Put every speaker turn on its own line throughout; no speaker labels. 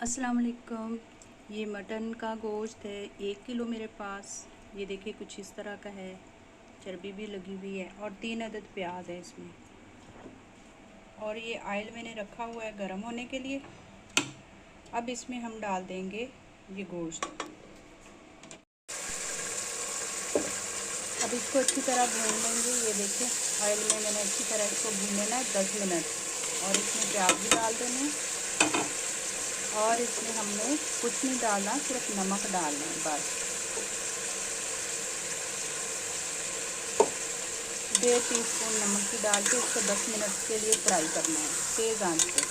अस्सलाम वालेकुम। ये मटन का गोश्त है 1 किलो मेरे पास। ये देखिए कुछ इस तरह का है, चर्बी भी लगी हुई है और 3 अदद प्याज है इसमें। और ये ऑयल मैंने रखा हुआ है गरम होने के लिए। अब इसमें हम डाल देंगे ये गोश्त। अब इसको अच्छी तरह भून लेंगे। ये देखिए ऑयल में मैंने अच्छी तरह इसको भून लेना है 10 मिनट। और इसमें प्याज भी डाल देने। और इसमें हमने कुछ नहीं डालना, सिर्फ नमक डालना है बस। 1.5 टीस्पून नमक की डाल के इसको 10 मिनट के लिए फ्राई करना है तेज़ आंच पे।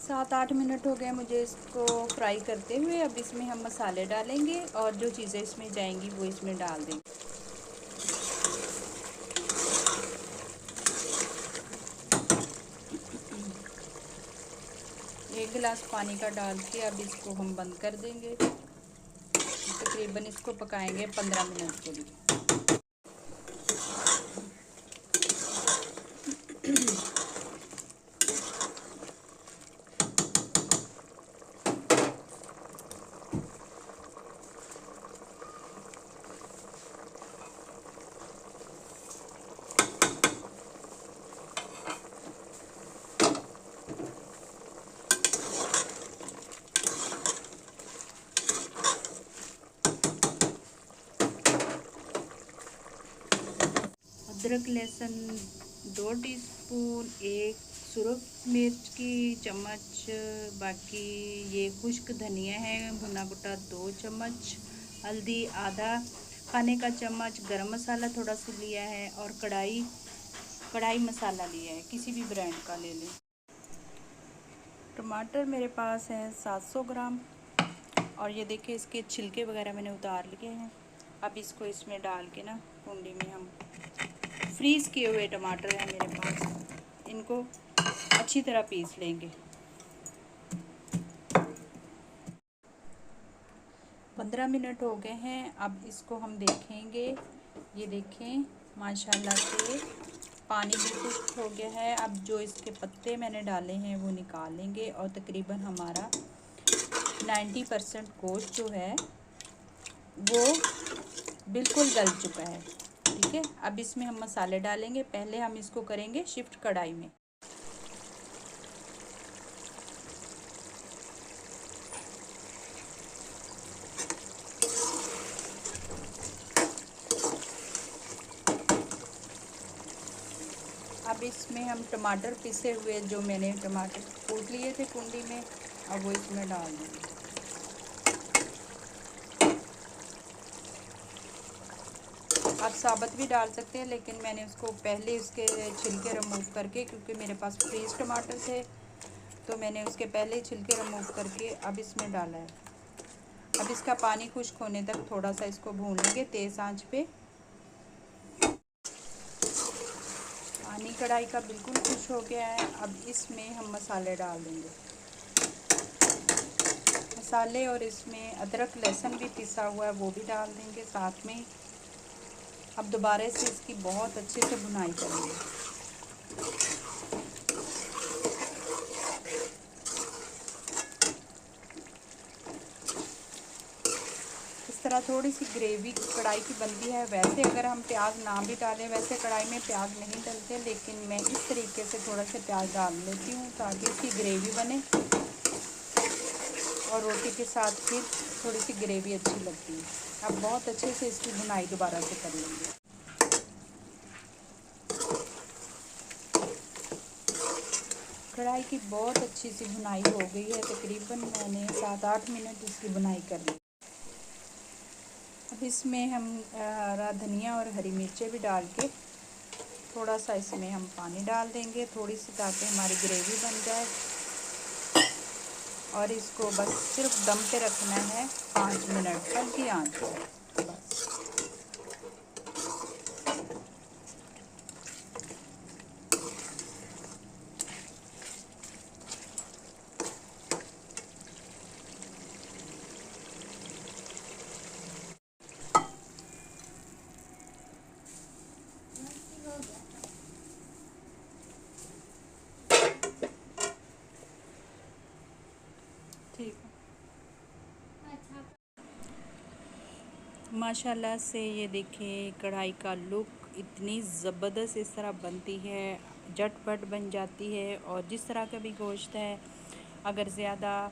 7-8 मिनट हो गए मुझे इसको फ्राई करते हुए। अब इसमें हम मसाले डालेंगे और जो चीज़ें इसमें जाएंगी वो इसमें डाल देंगे। एक गिलास पानी का डाल के अब इसको हम बंद कर देंगे। तकरीबन इसको पकाएंगे 15 मिनट के लिए। अदरक लहसुन 2 टीस्पून, एक सुरख मिर्च की चम्मच, बाकी ये खुश्क धनिया है भुना भुटा 2 चम्मच, हल्दी आधा खाने का चम्मच, गरम मसाला थोड़ा सा लिया है और कढ़ाई मसाला लिया है, किसी भी ब्रांड का ले लें। टमाटर मेरे पास है 700 ग्राम। और ये देखिए इसके छिलके वगैरह मैंने उतार लिए हैं। अब इसको इसमें डाल के ना कुंडी में हम फ्रीज़ किए हुए टमाटर हैं मेरे पास, इनको अच्छी तरह पीस लेंगे। 15 मिनट हो गए हैं। अब इसको हम देखेंगे। ये देखें माशाल्लाह से पानी भी खुश्क हो गया है। अब जो इसके पत्ते मैंने डाले हैं वो निकाल लेंगे और तकरीबन हमारा 90% गोश्त जो है वो बिल्कुल गल चुका है। ठीक है, अब इसमें हम मसाले डालेंगे। पहले हम इसको करेंगे शिफ्ट कढ़ाई में। अब इसमें हम टमाटर पिसे हुए, जो मैंने टमाटर कूट लिए थे कुंडी में, अब वो इसमें डाल देंगे। आप साबुत भी डाल सकते हैं, लेकिन मैंने उसको पहले उसके छिलके रिमूव करके, क्योंकि मेरे पास फ्रीज टमाटर थे तो मैंने उसके पहले छिलके रिमूव करके अब इसमें डाला है। अब इसका पानी खुश्क होने तक थोड़ा सा इसको भून लेंगे तेज़ आंच पे। पानी कढ़ाई का बिल्कुल खुश हो गया है। अब इसमें हम मसाले डाल देंगे, मसाले, और इसमें अदरक लहसुन भी पिसा हुआ है वो भी डाल देंगे साथ में। अब दोबारा से इसकी बहुत अच्छे से भुनाई करेंगे। इस तरह थोड़ी सी ग्रेवी कढ़ाई की बनती है। वैसे अगर हम प्याज ना भी डालें, वैसे कढ़ाई में प्याज नहीं डलते, लेकिन मैं इस तरीके से थोड़ा सा प्याज डाल लेती हूँ ताकि इसकी ग्रेवी बने और रोटी के साथ फिर थोड़ी सी ग्रेवी अच्छी लगती है। अब बहुत अच्छे से इसकी भुनाई दोबारा से कर लेंगे। कढ़ाई की बहुत अच्छी सी भुनाई हो गई है। तकरीबन मैंने 7-8 मिनट इसकी भुनाई कर ली। अब इसमें हम हरा धनिया और हरी मिर्चें भी डाल के थोड़ा सा इसमें हम पानी डाल देंगे थोड़ी सी, ताकि हमारी ग्रेवी बन जाए। और इसको बस सिर्फ दम पे रखना है 5 मिनट हल्की आंच पर बस। ठीक है। माशाल्लाह से ये देखिए कढ़ाई का लुक इतनी ज़बरदस्त इस तरह बनती है, झटपट बन जाती है। और जिस तरह का भी गोश्त है, अगर ज़्यादा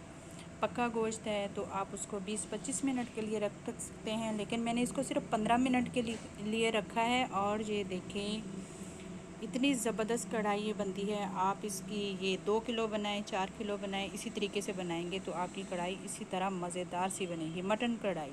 पका गोश्त है तो आप उसको 20-25 मिनट के लिए रख सकते हैं, लेकिन मैंने इसको सिर्फ 15 मिनट के लिए रखा है। और ये देखें इतनी ज़बरदस्त कढ़ाई ये बनती है। आप इसकी ये 2 किलो बनाएं, 4 किलो बनाएं, इसी तरीके से बनाएंगे तो आपकी कढ़ाई इसी तरह मज़ेदार सी बनेगी, मटन कढ़ाई।